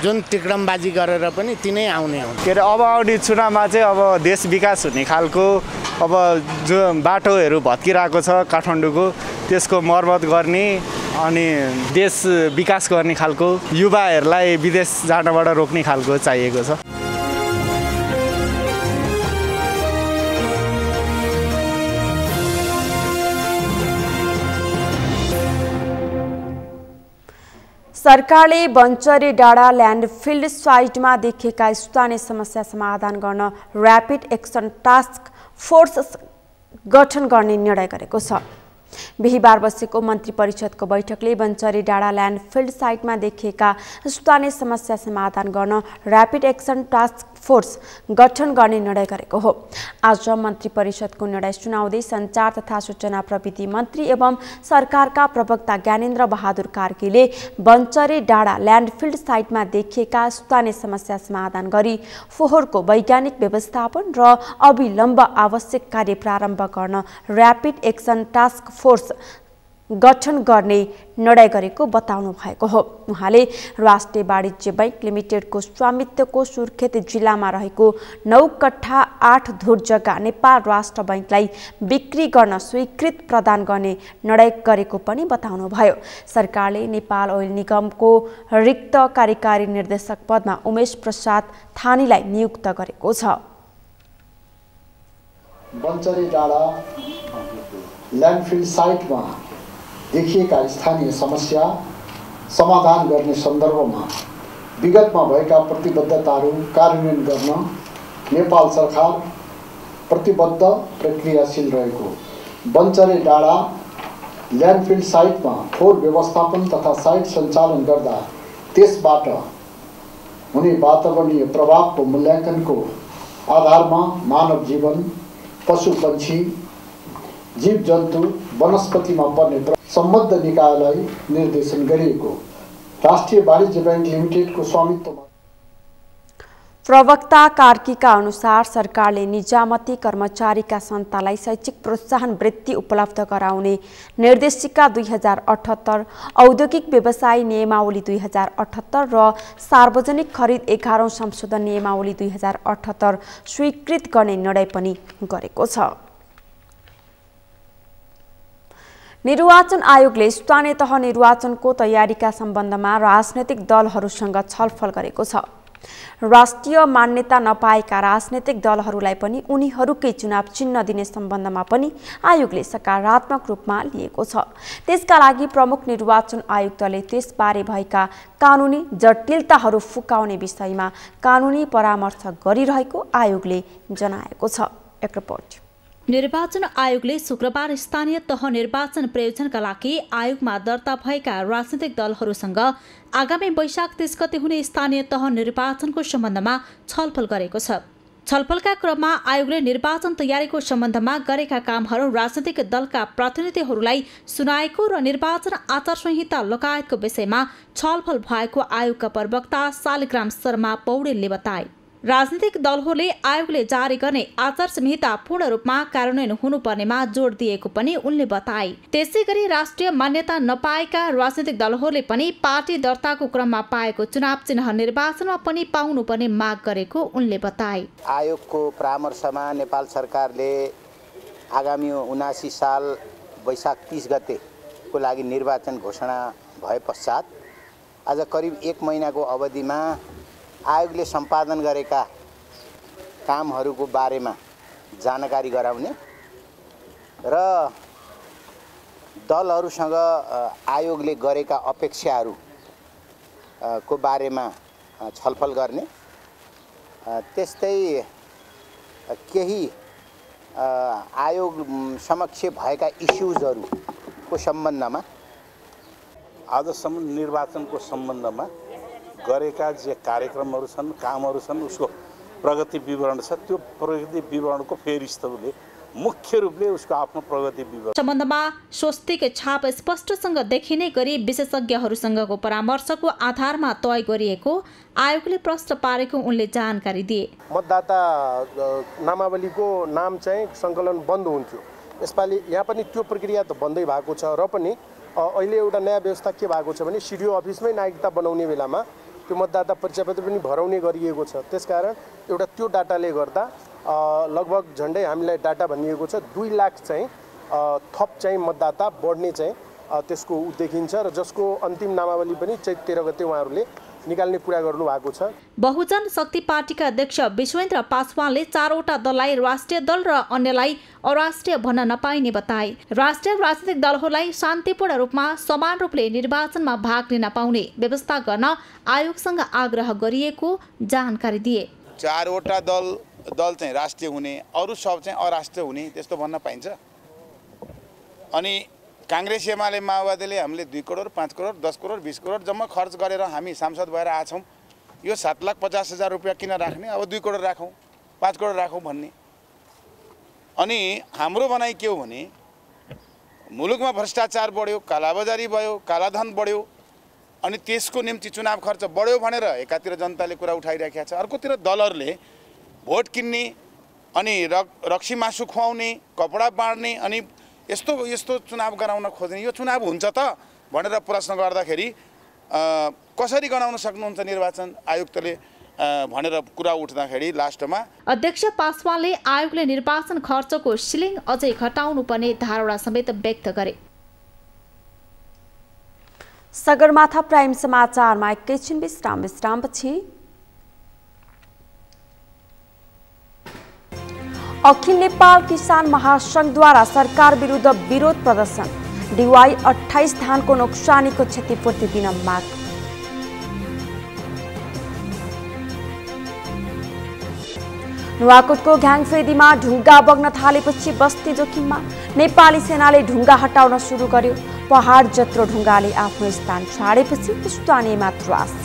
Speaker 15: जुन तिक्रमबाजी गरेर पनि तिनै आउने हो।
Speaker 12: के अरे अब आउने चुनावमा चाहिँ अब देश विकास हुने खालको अब जो बाटोहरू भत्किरहेको छ काठमाडौँको त्यसको मर्मत गर्ने अनि देश विकास गर्ने खालको युवाहरूलाई विदेश जानबाट रोक्ने खालको चाहिएको छ।
Speaker 2: सरकारले बन्चरे डाँडा ल्यान्डफिल्ड साइटमा देखिएका स्थानीय समस्या समाधान गर्न र्यापिड एक्सन टास्क फोर्स गठन गर्ने निर्णय गरेको छ। बिहिबार बसेको मन्त्री परिषदको बैठकले बन्चरे डाँडा ल्यान्डफिल्ड साइटमा देखिएका स्थानीय समस्या समाधान गर्न र्यापिड एक्सन टास्क फोर्स गठन गर्ने निर्णय गरेको हो। आज मन्त्री परिषदको निर्णय सुनाउँदै सञ्चार तथा सूचना प्रविधि मन्त्री एवं सरकारका प्रवक्ता ज्ञानेन्द्र बहादुर कार्कीले बन्चरे डाँडा ल्यान्डफिल्ड साइटमा देखिएका स्थानीय समस्या समाधान गरी फोहोरको वैज्ञानिक व्यवस्थापन र अविलम्ब आवश्यक कार्य प्रारम्भ गर्न र्यापिड एक्सन टास्क फोर्स गठन गर्ने निर्णय गरेको बताउनु भएको हो। उहाँले राष्ट्रिय वाणिज्य बैंक लिमिटेडको स्वामित्वको सुर्खेत जिल्लामा रहेको 9 कट्ठा 8 धुर जग्गा नेपाल राष्ट्र बैंकलाई बिक्री गर्न स्वीकृत प्रदान गर्ने निर्णय गरेको पनि बताउनु भयो। सरकारले नेपाल ओइल निगमको रिक्त कार्यकारी निर्देशक पदमा उमेश प्रसाद थानीलाई नियुक्त गरेको छ।
Speaker 7: बन्चरे डाँडा ल्यान्डफिल्ड साइटमा देखिएका स्थानीय समस्या समाधान गर्ने सन्दर्भमा विगतमा भएका प्रतिबद्धताहरू कार्यान्वयन गर्न नेपाल सरकार प्रतिबद्ध प्रक्रियाशील रहेको बन्चरे डाँडा ल्यान्डफिल्ड साइटमा फोहोर व्यवस्थापन तथा साइट सञ्चालन गर्दा त्यसबाट हुने वातावरणीय प्रभावको मूल्याङ्कनको आधारमा मानव जीवन, पशु पक्षी, जीव जन्तु, वनस्पतिमा पर्ने सम्बद्ध निकायलाई निर्देशन गरिएको राष्ट्रिय वाणिज्य बैंक लिमिटेडको स्वामित्वमा।
Speaker 2: प्रवक्ता कार्कीका अनुसार सरकारले निजामती कर्मचारीका सन्तानलाई शैक्षिक प्रोत्साहन वृत्ति उपलब्ध गराउने निर्देशिका 2078, औद्योगिक व्यवसाय नियमावली 2078 र सार्वजनिक खरिद 11औं संशोधन नियमावली 2078 स्वीकृत गर्ने निर्णय पनि गरेको छ। निर्वाचन आयोगले स्थानीय तह निर्वाचनको तयारीका सम्बन्धमा राजनैतिक दलहरूसँग छलफल गरेको छ। राष्ट्रिय मान्यता नपाएका राजनैतिक दलहरूलाई पनि उनीहरूकै चुनाव चिन्ह दिने सम्बन्धमा पनि आयोगले सकारात्मक रूपमा लिएको छ। त्यसका लागि प्रमुख निर्वाचन आयुक्तले त्यसबारे भएका कानुनी जटिलताहरू फुकाउने विषयमा कानुनी परामर्श गरिरहेको आयोगले जनाएको छ। एक रिपोर्ट।
Speaker 3: निर्वाचन आयोगले शुक्रबार स्थानीय तह निर्वाचन प्रयोजनका लागि आयोगमा दर्ता भएका राजनैतिक दलहरूसँग आगामी वैशाख 30 गते हुने स्थानीय तह निर्वाचनको सम्बन्धमा छलफल गरेको छ। छलफलका क्रममा आयोगले निर्वाचन तयारीको सम्बन्धमा गरेका कामहरू राजनैतिक दलका प्रतिनिधिहरूलाई सुनाएको र निर्वाचन आचार संहिता लगायतको विषयमा छलफल भएको आयोगका प्रवक्ता शालिग्राम शर्मा पौडेलले बताए। राजनीतिक दलहरूले आयोगले जारी गर्ने आचार संहिता पूर्ण रूपमा कार्यान्वयन हुनुपर्नेमा जोड दिएको पनि उनले बताए। त्यसैगरी राष्ट्रिय मान्यता नपाएका राजनीतिक दलहरूले पनि पार्टी दर्ताको क्रममा पाएको चुनाव चिन्ह निर्वाचनमा पनि पाउनुपर्ने माग गरेको उनले बताए।
Speaker 15: आयोगको परामर्शमा नेपाल सरकारले आगामी 79 साल वैशाख 30 गतेको लागि निर्वाचन घोषणा भए पश्चात
Speaker 16: आज करिब 1 महिनाको अवधिमा आयोगले सम्पादन गरेका कामहरूको बारेमा जानकारी गराउने र दलहरूसँग आयोगले गरेका अपेक्षाहरू को बारेमा छलफल गर्ने, त्यस्तै केही आयोग समक्ष भएका इस्युजहरूको सम्बन्धमा
Speaker 17: आजसम्म निर्वाचनको सम्बन्धमा गरेका जे कार्यक्रमहरू छन्, कामहरू छन्, उसको प्रगति विवरण छ। त्यो प्रगति विवरणको फेरिस्तले मुख्य रूपले उसको आफ्नो प्रगति विवरण
Speaker 3: सम्बन्धमा स्वस्तिक छाप स्पष्टसँग देखिने गरी विशेषज्ञहरूसँगको परामर्शको आधारमा तय गरिएको आयोगले प्रश्न पारेको उनले जानकारी दिए।
Speaker 18: मतदाता नामावलीको नाम चाहिँ सङ्कलन बन्द हुन्थ्यो, यसपालि यहाँ पनि त्यो प्रक्रिया त बन्दै भएको छ र पनि अहिले एउटा नयाँ व्यवस्था के भएको छ भने सिडिओ अफिसमै नागरिकता बनाउने बेलामा त्यो मतदाता परिचयपत्र पनि भराउने गरिएको छ। त्यसकारण एउटा त्यो डाटाले गर्दा लगभग झन्डै हामीलाई डाटा भनिएको छ 2 लाख चाहिँ थप चाहिँ मतदाता बढ्ने चाहिँ त्यसको देखिन्छ र जसको अन्तिम नामावली पनि चैत 13 गते उहाँहरूले निकाल्ने कुरा गर्नु भएको छ।
Speaker 3: बहुजन शक्ति पार्टीका अध्यक्ष विश्वेन्द्र पासवानले 4वटा दललाई राष्ट्रिय दल र अन्यलाई अराष्ट्रिय भन्न नपाइने बताए। राष्ट्रिय राजनीतिक दलहरूलाई शान्तिपूर्ण रूपमा समान रूपले निर्वाचनमा भाग लिन पाउने व्यवस्था गर्न आयोगसँग आग्रह गरिएको जानकारी दिए।
Speaker 19: 4वटा दल चाहिँ राष्ट्रिय हुने, अरू सब चाहिँ अराष्ट्रिय हुने त्यस्तो भन्न पाइन्छ। अनि काङ्ग्रेस एमाले माओवादीले हामीले 2 करोड 5 करोड 10 करोड 20 करोड जम्मा खर्च गरेर हामी सांसद भएर आछौँ। यो 7,50,000 रुपियाँ किन राख्ने, अब 2 करोड राखौँ 5 करोड राखौँ भन्ने। अनि हाम्रो भनाइ के हो भने मुलुकमा भ्रष्टाचार बढ्यो, कालाबजारी भयो, कालाधन बढ्यो, अनि त्यसको निम्ति चुनाव खर्च बढ्यो भनेर एकातिर जनताले कुरा उठाइराखेको छ, अर्कोतिर दलहरूले भोट किन्ने अनि रक्सी मासु खुवाउने, कपडा बाँड्ने अनि यस्तो चुनाव गराउन खोज्ने। यो चुनाव हुन्छ त भनेर प्रश्न गर्दाखेरि कसरी गराउन सक्नुहुन्छ निर्वाचन आयुक्तले भनेर कुरा उठ्दाखेरि लास्टमा
Speaker 3: अध्यक्ष पासवानले आयोगले निर्वाचन खर्चको सिलिङ अझै घटाउनु पर्ने धारणा समेत व्यक्त गरे।
Speaker 2: सगरमाथा प्राइम समाचारमा एकैछिन विश्रामपछि अखिल नेपाल किसान महासंघद्वारा सरकार विरुद्ध विरोध प्रदर्शन, DY 28 धानको नोक्सानीको क्षतिपूर्ति दिन माग। नुवाकोटको घ्याङफेदीमा ढुङ्गा बग्न थालेपछि बस्ती जोखिममा, नेपाली सेनाले ढुङ्गा हटाउन सुरु गर्यो। पहाड जत्रो ढुङ्गाले आफ्नो स्थान छाडेपछि स्थानीयमा त्रास।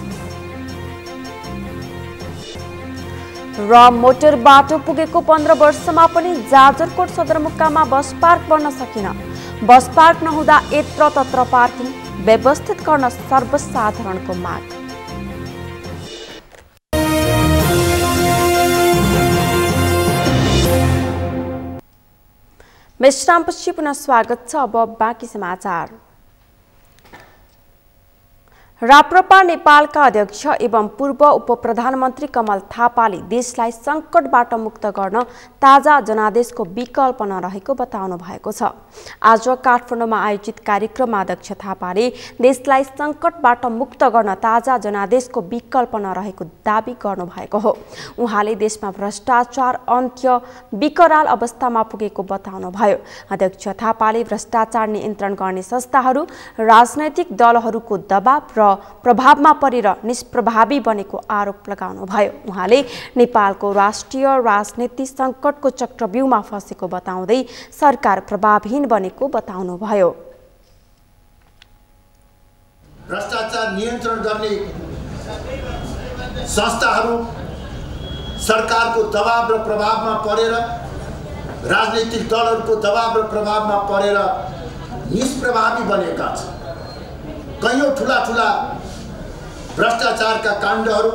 Speaker 2: र मोटर बाटो पुगेको 15 वर्षमा पनि जाजरकोट सदरमुकाममा बस पार्क बन्न सकिन। बस पार्क नहुँदा यत्र तत्र पार्किङ व्यवस्थित गर्न सर्वसाधारणको माग। विश्रामपछि पुनः स्वागत छ। अब बाँकी समाचार। राप्रपा नेपालका अध्यक्ष एवं पूर्व उपप्रधानमन्त्री कमल थापाले देशलाई सङ्कटबाट मुक्त गर्न ताजा जनादेशको विकल्प नरहेको बताउनु भएको छ। आज काठमाडौँमा आयोजित कार्यक्रममा अध्यक्ष थापाले देशलाई सङ्कटबाट मुक्त गर्न ताजा जनादेशको विकल्प नरहेको दावी गर्नुभएको हो। उहाँले देशमा भ्रष्टाचार अन्त्य विकराल अवस्थामा पुगेको बताउनुभयो। अध्यक्ष थापाले भ्रष्टाचार नियन्त्रण गर्ने संस्थाहरू, राजनैतिक दलहरूको दबाव र प्रभावमा परेर निष्प्रभावी बनेको आरोप लगाउनुभयो। उहाँले नेपालको राष्ट्रिय राजनीति सङ्कटको चक्रव्यूहमा फँसेको बताउँदै सरकार प्रभावहीन बनेको बताउनुभयो।
Speaker 20: भ्रष्टाचार नियन्त्रण गर्ने संस्थाहरू सरकारको दबाव र प्रभावमा परेर, राजनैतिक दलहरूको दबाव र प्रभावमा परेर निष्प्रभावी बनेका छन्। कयौं ठुला भ्रष्टाचारका काण्डहरू।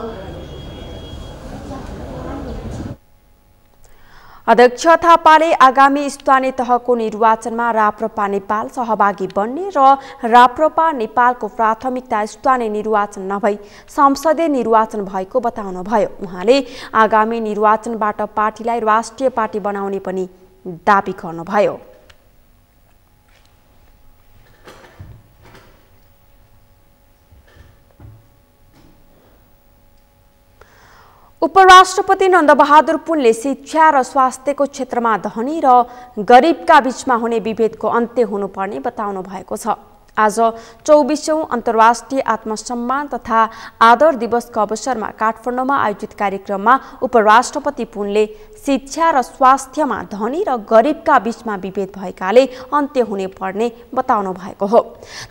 Speaker 2: अध्यक्ष थापाले आगामी स्थानीय तहको निर्वाचनमा राप्रपा नेपाल सहभागी बन्ने र राप्रपा नेपालको प्राथमिकता स्थानीय निर्वाचन नभई संसदीय निर्वाचन भएको बताउनुभयो। उहाँले आगामी निर्वाचनबाट पार्टीलाई राष्ट्रिय पार्टी बनाउने पनि दाबी गर्नुभयो। उपराष्ट्रपति नन्दबहादुर पुनले शिक्षा र स्वास्थ्यको क्षेत्रमा धनी र गरिबका बीचमा हुने विभेदको अन्त्य हुनुपर्ने बताउनु भएको छ। आज 24औं अन्तर्राष्ट्रिय आत्मसम्मान तथा आदर दिवसको अवसरमा काठमाडौँमा आयोजित कार्यक्रममा उपराष्ट्रपति पुनले शिक्षा र स्वास्थ्यमा धनी र गरिबका बीचमा विभेद भएकाले अन्त्य हुने पर्ने बताउनु भएको हो।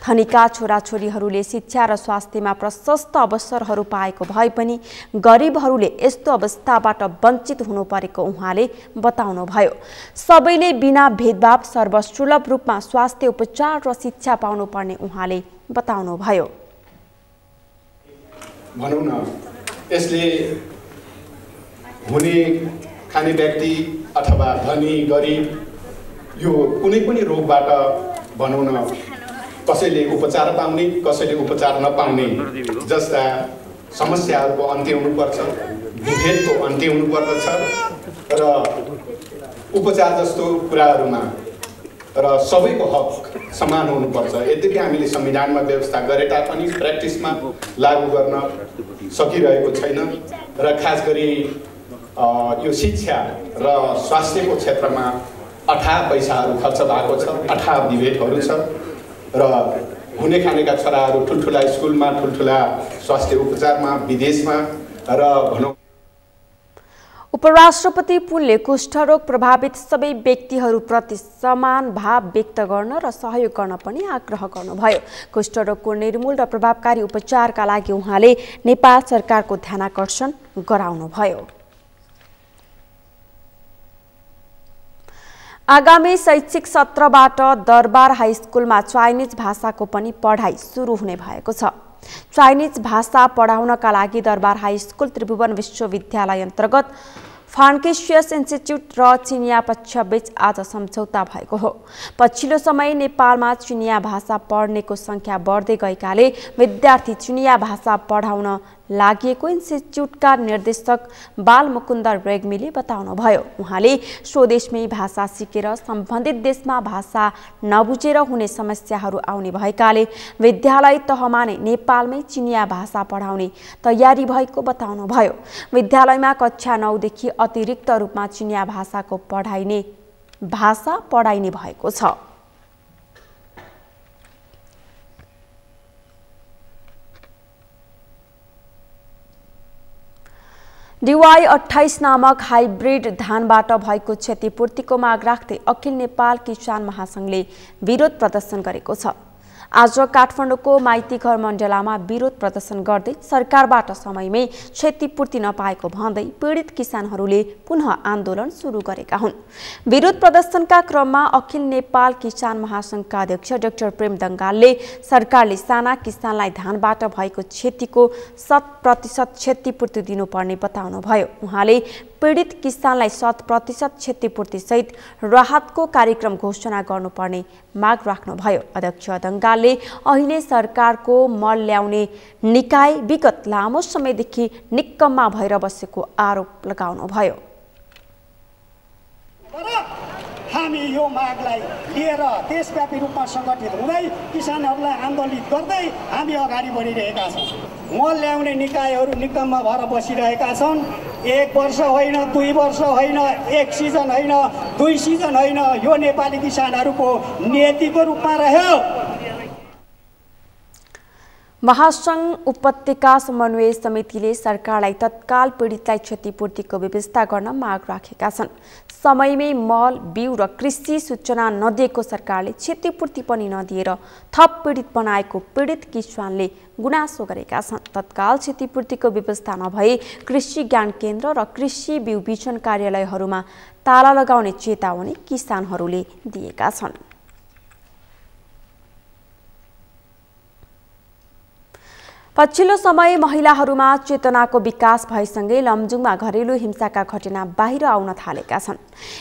Speaker 2: धनीका छोराछोरीहरूले शिक्षा र स्वास्थ्यमा प्रशस्त अवसरहरू पाएको भए पनि गरिबहरूले यस्तो अवस्थाबाट वञ्चित हुनु परेको उहाँले बताउनुभयो। सबैले बिना भेदभाव सर्वसुलभ रूपमा स्वास्थ्य उपचार र शिक्षा पाउनु पर्ने उहाँले बताउनुभयो।
Speaker 21: भनौँ न यसले हुने खाने व्यक्ति अथवा धनी गरिब यो कुनै पनि रोगबाट भनौँ न कसैले उपचार पाउने कसैले उपचार नपाउने जस्ता समस्याहरूको अन्त्य हुनुपर्छ, विभेदको अन्त्य हुनुपर्दछ र उपचार जस्तो कुराहरूमा र सबैको हक समान हुनुपर्छ। यद्यपि हामीले संविधानमा व्यवस्था गरे तापनि प्र्याक्टिसमा लागू गर्न सकिरहेको छैन र खास गरी यो शिक्षा र स्वास्थ्यको क्षेत्रमा अथाह पैसाहरू खर्च भएको छ, अथाह विभेदहरू छ र हुने खानेका छोराहरू ठुल्ठुला स्कुलमा, ठुल्ठुला स्वास्थ्य उपचारमा, विदेशमा र भनौँ।
Speaker 2: उपराष्ट्रपति पुनले कुष्ठरोग प्रभावित सबै व्यक्तिहरूप्रति समान भाव व्यक्त गर्न र सहयोग गर्न पनि आग्रह गर्नुभयो। कुष्ठरोगको निर्मूल र प्रभावकारी उपचारका लागि उहाँले नेपाल सरकारको ध्यानाकर्षण गराउनुभयो। आगामी शैक्षिक सत्रबाट दरबार हाई स्कुलमा चाइनिज भाषाको पनि पढाइ सुरु हुने भएको छ। चाइनिज भाषा पढाउनका लागि दरबार हाई स्कुल त्रिभुवन विश्वविद्यालय अन्तर्गत फान्केसियस इन्स्टिच्युट र चिनिया पक्षबीच आज सम्झौता भएको हो। पछिल्लो समय नेपालमा चिनिया भाषा पढ्नेको संख्या बढ्दै गएकाले विद्यार्थी चिनिया भाषा पढाउन लागि इन्स्टिच्युटका निर्देशक बालमुकुन्द रेग्मीले बताउनुभयो। उहाँले स्वदेशमै भाषा सिकेर सम्बन्धित देशमा भाषा नबुझेर हुने समस्याहरू आउने भएकाले विद्यालय तहमा नै नेपालमै चिनिया भाषा पढाउने तयारी भएको बताउनुभयो। विद्यालयमा कक्षा 9 देखि अतिरिक्त रूपमा चिनिया भाषाको पढाइने भएको छ। DY 28 नामक हाइब्रिड धानबाट भएको क्षतिपूर्तिको माग राख्दै अखिल नेपाल किसान महासंघले विरोध प्रदर्शन गरेको छ। आज काठमाडौँको माइतीघर मण्डलामा विरोध प्रदर्शन गर्दै सरकारबाट समयमै क्षतिपूर्ति नपाएको भन्दै पीडित किसानहरूले पुनः आन्दोलन सुरु गरेका हुन्। विरोध प्रदर्शनका क्रममा अखिल नेपाल किसान महासंघका अध्यक्ष डाक्टर प्रेम दङ्गालले सरकारले साना किसानलाई धानबाट भएको क्षतिको 100% क्षतिपूर्ति दिनुपर्ने बताउनुभयो। उहाँले पीडित किसानलाई 100% क्षतिपूर्ति सहित राहतको कार्यक्रम घोषणा गर्नुपर्ने माग राख्नुभयो। अध्यक्ष दङ्गालले अहिले सरकारको मल ल्याउने निकाय विगत लामो समयदेखि निक्कममा भएर बसेको आरोप लगाउनुभयो।
Speaker 22: हामी यो मागलाई लिएर देशव्यापी रूपमा सङ्गठित हुँदै किसानहरूलाई आन्दोलित गर्दै हामी अगाडि बढिरहेका छौँ। मल ल्याउने निकायहरू निकम्मा भएर बसिरहेका छन्। 1 वर्ष होइन, 2 वर्ष होइन, 1 सिजन होइन, 2 सिजन होइन, यो नेपाली किसानहरूको नियतिको रूपमा रह्यो।
Speaker 2: महासंघ उपत्यका समन्वय समितिले सरकारलाई तत्काल पीडितलाई क्षतिपूर्तिको व्यवस्था गर्न माग राखेका छन्। समयमै मल, बिउ र कृषि सूचना नदिएको सरकारले क्षतिपूर्ति पनि नदिएर थप पीडित बनाएको पीडित किसानले गुनासो गरेका छन्। तत्काल क्षतिपूर्तिको व्यवस्था नभए कृषि ज्ञान केन्द्र र कृषि बिउ बिजन कार्यालयहरूमा ताला लगाउने चेतावनी किसानहरूले दिएका छन्। पछिल्लो समय महिलाहरूमा चेतनाको विकास भएसँगै लमजुङमा घरेलु हिंसाका घटना बाहिर आउन थालेका छन्।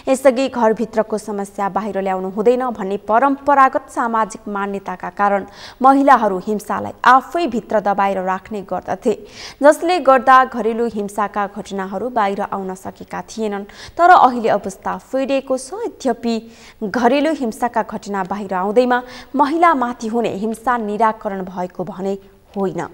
Speaker 2: यसअघि घरभित्रको समस्या बाहिर ल्याउनु हुँदैन भन्ने परम्परागत सामाजिक मान्यताका कारण महिलाहरू हिंसालाई आफै भित्र दबाएर राख्ने गर्दथे, जसले गर्दा घरेलु हिंसाका घटनाहरू बाहिर आउन सकेका थिएनन्। तर अहिले अवस्था फेरिएको छ। यद्यपि घरेलु हिंसाका घटना बाहिर आउँदैमा महिलामाथि हुने हिंसा निराकरण भएको भने होइन।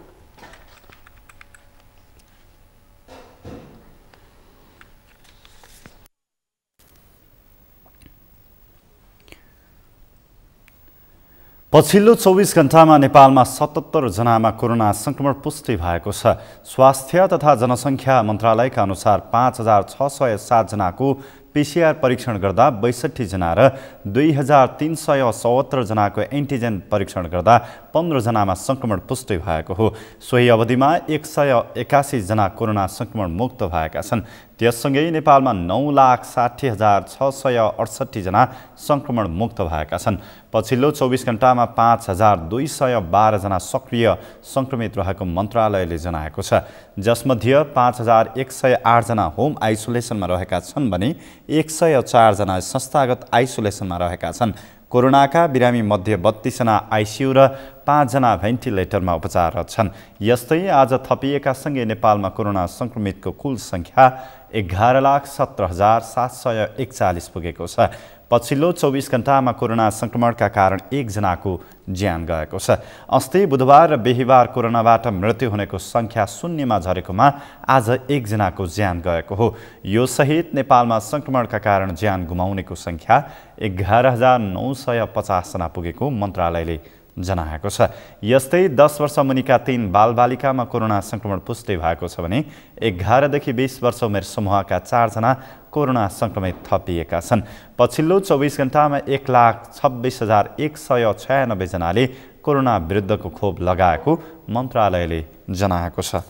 Speaker 1: पछिल्लो 24 घण्टामा नेपालमा 77 जनामा कोरोना संक्रमण पुष्टि भएको छ। स्वास्थ्य तथा जनसङ्ख्या मन्त्रालयका अनुसार 5607 जनाको PCR परीक्षण गर्दा 62 जना र 2377 जनाको एन्टिजेन परीक्षण गर्दा 15 जनामा संक्रमण पुष्टि भएको हो। सोही अवधिमा 181 जना कोरोना संक्रमण मुक्त भएका छन्। त्यससँगै नेपालमा 9,60,668 जना संक्रमण मुक्त भएका छन्। पछिल्लो 24 घण्टामा 5,212 जना सक्रिय संक्रमित रहेको मन्त्रालयले जनाएको छ। जसमध्ये 5,108 जना होम आइसोलेसनमा रहेका छन् भने 104 जना संस्थागत आइसोलेसनमा रहेका छन्। कोरोनाका बिरामी मध्ये 32 जना आइसियु र 5 जना भेन्टिलेटरमा उपचाररत छन्। यस्तै आज थपिएका सँगै नेपालमा कोरोना संक्रमितको कुल संख्या 11,17,741 पुगेको छ। पछिल्लो 24 घण्टामा कोरोना संक्रमणका कारण 1 जनाको ज्यान गएको छ। अस्ति बुधबार र बिहिबार कोरोनाबाट मृत्यु हुनेको संख्या शून्यमा झरेकोमा आज 1 जनाको ज्यान गएको हो। यो सहित नेपालमा संक्रमणका कारण ज्यान गुमाउनेको संख्या 11,950 जना पुगेको मन्त्रालयले जनाएको छ। यस्तै 10 वर्ष मुनिका 3 बालबालिकामा कोरोना संक्रमण पुष्टि भएको छ भने 11 देखि 20 वर्ष उमेर समूहका 4 जना कोरोना संक्रमित थपिएका छन्। पछिल्लो 24 घण्टामा 1,26,196 जनाले कोरोना विरुद्धको खोप लगाएको मन्त्रालयले जनाएको छ।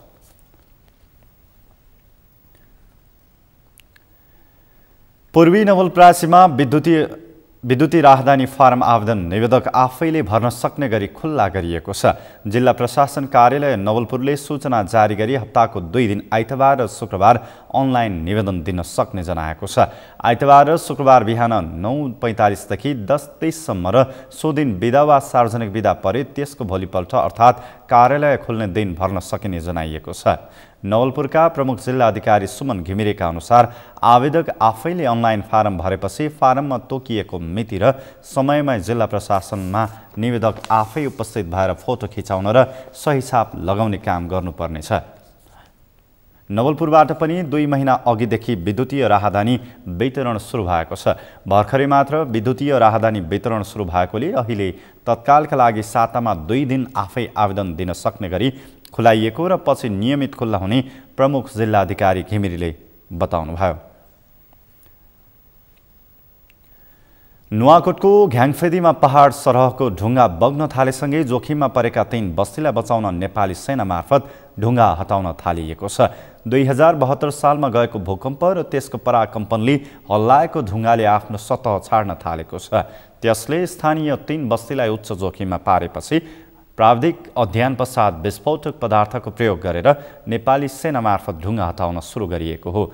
Speaker 1: पूर्वी नवलपरासीमा विद्युतीय राहदानी फारम आवेदन निवेदक आफैले भर्न सक्ने गरी खुल्ला गरिएको छ। जिल्ला प्रशासन कार्यालय नवलपुरले सूचना जारी गरी हप्ताको 2 दिन आइतबार र शुक्रबार अनलाइन निवेदन दिन सक्ने जनाएको छ। आइतबार र शुक्रबार बिहान 9:45 देखि 10:30 सम्म र सो दिन बिदा वा सार्वजनिक बिदा परे त्यसको भोलिपल्ट अर्थात् कार्यालय खुल्ने दिन भर्न सकिने जनाइएको छ। नवलपुरका प्रमुख जिल्ला अधिकारी सुमन घिमिरेका अनुसार आवेदक आफैले अनलाइन फारम भरेपछि फारममा तोकिएको मिति र समयमा जिल्ला प्रशासनमा निवेदक आफै उपस्थित भएर फोटो खिचाउन र सही छाप लगाउने काम गर्नुपर्नेछ। नवलपुरबाट पनि 2 महिना अघिदेखि विद्युतीय राहदानी वितरण सुरु भएको छ। भर्खरै मात्र विद्युतीय राहदानी वितरण सुरु भएकोले अहिले तत्कालका लागि सातामा 2 दिन आफै आवेदन दिन सक्ने गरी खुलाइएको र पछि नियमित खुल्ला हुने प्रमुख जिल्ला अधिकारी घिमिरेले बताउनुभयो। नुवाकोटको घ्याङफेदीमा पहाड सरहको ढुङ्गा बग्न थालेसँगै जोखिममा परेका 3 बस्तीलाई बचाउन नेपाली सेना मार्फत ढुङ्गा हटाउन थालिएको छ। 2072 सालमा गएको भूकम्प र त्यसको पराकम्पनले हल्लाएको ढुङ्गाले आफ्नो सतह छाड्न थालेको छ। त्यसले स्थानीय 3 बस्तीलाई उच्च जोखिममा पारेपछि प्राविधिक अध्ययन पश्चात विस्फोटक पदार्थको प्रयोग गरेर नेपाली सेना मार्फत ढुङ्गा हटाउन सुरु गरिएको हो।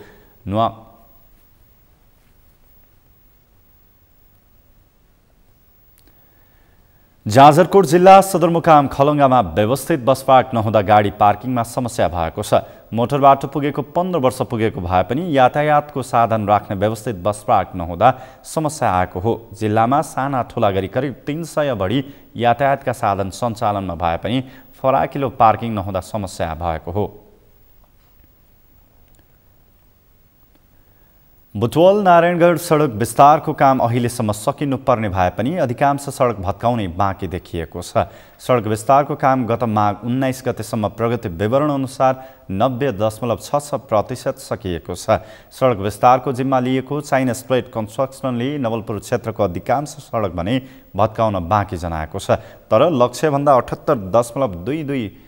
Speaker 1: जाजरकोट जिल्ला सदरमुकाम खलङ्गामा व्यवस्थित बस पार्क नहुँदा गाडी पार्किङमा समस्या भएको छ। मोटर बाटो पुगेको 15 वर्ष पुगेको भए पनि यातायातको साधन राख्ने व्यवस्थित बस पार्क नहुँदा समस्या आएको हो। जिल्लामा साना ठुला गरी करिब 300 बढी यातायातका साधन सञ्चालनमा भए पनि फराकिलो पार्किङ नहुँदा समस्या भएको हो। बुटवल नारायणगढ सडक विस्तारको काम अहिलेसम्म सकिनुपर्ने भए पनि अधिकांश सडक भत्काउने बाँकी देखिएको छ। सडक विस्तारको काम गत माघ 19 गतेसम्म प्रगति विवरण अनुसार 90.66% सकिएको छ। सडक विस्तारको जिम्मा लिएको चाइना स्ट्रेट कन्स्ट्रक्सनले नवलपुर क्षेत्रको अधिकांश सडक भने भत्काउन बाँकी जनाएको छ। तर लक्ष्यभन्दा 78.22%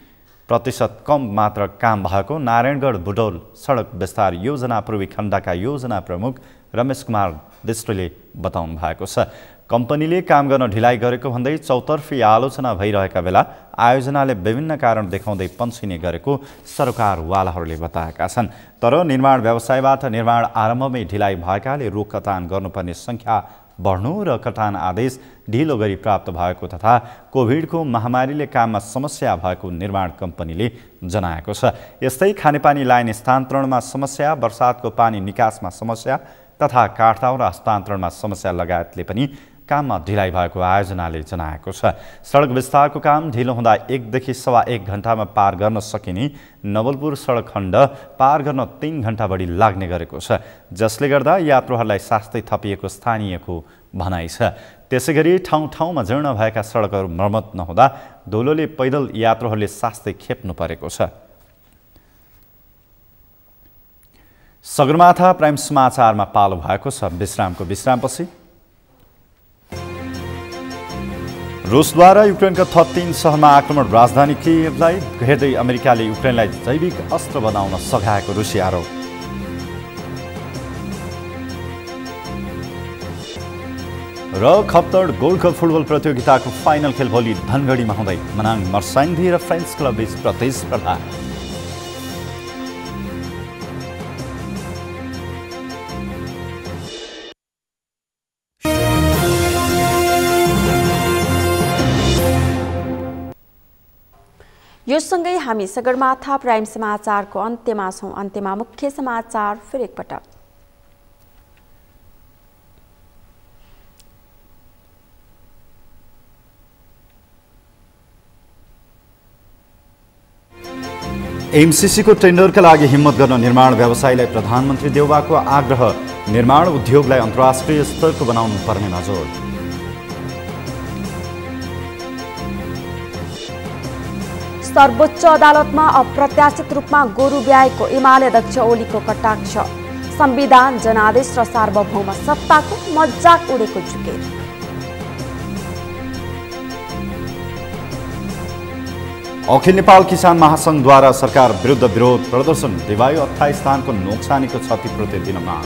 Speaker 1: कम मात्र काम भएको नारायणगढ बुटवल सडक विस्तार योजना पूर्वी खण्डका योजना प्रमुख रमेश कुमार विष्टले बताउनु भएको छ। कम्पनीले काम गर्न ढिलाइ गरेको भन्दै चौतर्फी आलोचना भइरहेका बेला आयोजनाले विभिन्न कारण देखाउँदै पन्छिने गरेको सरकारवालाहरूले बताएका छन्। तर निर्माण व्यवसायबाट निर्माण आरम्भमै ढिलाइ भएकाले रोक कटान गर्नुपर्ने संख्या बढ्नु र कटान आदेश ढिलो गरी प्राप्त भएको तथा कोभिडको महामारीले काममा समस्या भएको निर्माण कम्पनीले जनाएको छ। यस्तै खानेपानी लाइन स्थानान्तरणमा समस्या, वर्षातको पानी निकासमा समस्या तथा काठदाउरा हस्तान्तरणमा समस्या लगायतले पनि काममा ढिलाइ भएको आयोजनाले जनाएको छ। सडक विस्तारको काम ढिलो हुँदा 1 देखि 1.25 घण्टामा पार गर्न सकिने नवलपुर सडक खण्ड पार गर्न 3 घण्टा बढी लाग्ने गरेको छ, जसले गर्दा यात्रुहरूलाई सास्तै थपिएको स्थानीयको भनाइ छ। त्यसैगरी ठाउँ ठाउँमा जीर्ण भएका सडकहरू मर्मत नहुँदा धुलोले पैदल यात्रुहरूले सास्तै खेप्नु परेको छ। सगरमाथा प्राइम समाचारमा पालो भएको छ विश्रामको विश्रामपछि। रुसद्वारा युक्रेनका थप 3 सहरमा आक्रमण, राजधानी कियभलाई घेर्दै अमेरिकाले युक्रेनलाई जैविक अस्त्र बनाउन सघाएको रुसी आरोप। र खप्तड गोल्ड कप फुटबल प्रतियोगिताको फाइनल खेल भोलि धनगढीमा हुँदै मनाङ मर्साङधी र फ्रेन्ड्स क्लब बीच प्रतिस्पर्धा।
Speaker 2: यो सँगै हामी सगरमाथा प्राइम समाचारको अन्त्यमा छौं। अन्त्यमा मुख्य समाचार फेरि एकपटक।
Speaker 1: एमसीसीको टेन्डरका लागि हिम्मत गर्न निर्माण व्यवसायीलाई प्रधानमन्त्री देउवाको आग्रह, निर्माण उद्योगलाई अन्तर्राष्ट्रिय स्तरको बनाउनु पर्नेमा जोड।
Speaker 2: सर्वोच्च अदालतमा अप्रत्याशित रूपमा गोरु ब्याएको एमाले अध्यक्ष ओलीको कटाक्ष, संविधान, जनादेश र सार्वभौम सत्ताको मजाक उडेको जुकेर।
Speaker 1: अखिल नेपाल किसान महासंघद्वारा सरकार विरुद्ध विरोध प्रदर्शन, दिवायु 28 स्थानको नोक्सानीको क्षतिपूर्ति दिन माग।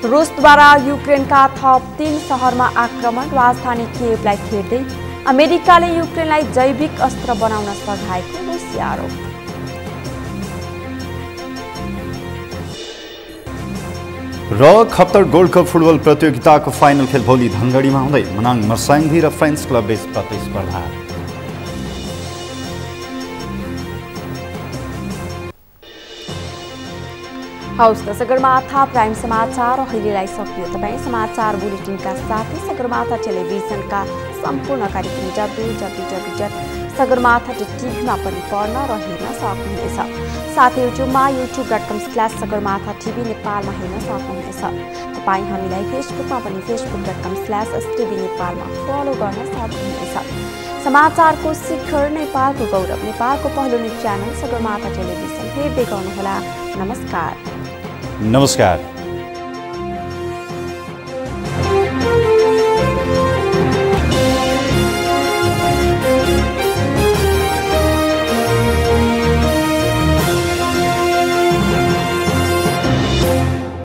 Speaker 2: रुसद्वारा युक्रेनका थप 3 सहरमा आक्रमण, राजधानी कियभलाई घेर्दै अमेरिकाले युक्रेनलाई जैविक अस्त्र बनाउन सघाएको रुसी आरोप।
Speaker 1: र खप्तड गोल्ड कप फुटबल प्रतियोगिताको फाइनल खेल भोलि धनगढीमा हुँदै मनाङ मर्साङधी र फ्रेन्ड्स क्लब बीच प्रतिस्पर्धा।
Speaker 2: हौस् त सगरमाथा प्राइम समाचार अहिलेलाई सकियो। तपाईँ समाचार बुलेटिनका साथै सगरमाथा टेलिभिजनका सम्पूर्ण कार्यक्रम www.sagarmatha.tv-मा पनि पढ्न र हेर्न सक्नुहुनेछ। साथै युट्युबमा youtube.com/sagarmatha.tv नेपालमा हेर्न सक्नुहुनेछ। तपाईँ हामीलाई फेसबुकमा पनि facebook.com/STV नेपालमा फलो गर्न सक्नुहुनेछ। समाचारको शिखर, नेपालको गौरव, नेपालको पहिलो न्युज च्यानल सगरमाथा टेलिभिजन हेर्दै गर्नुहोला। नमस्कार।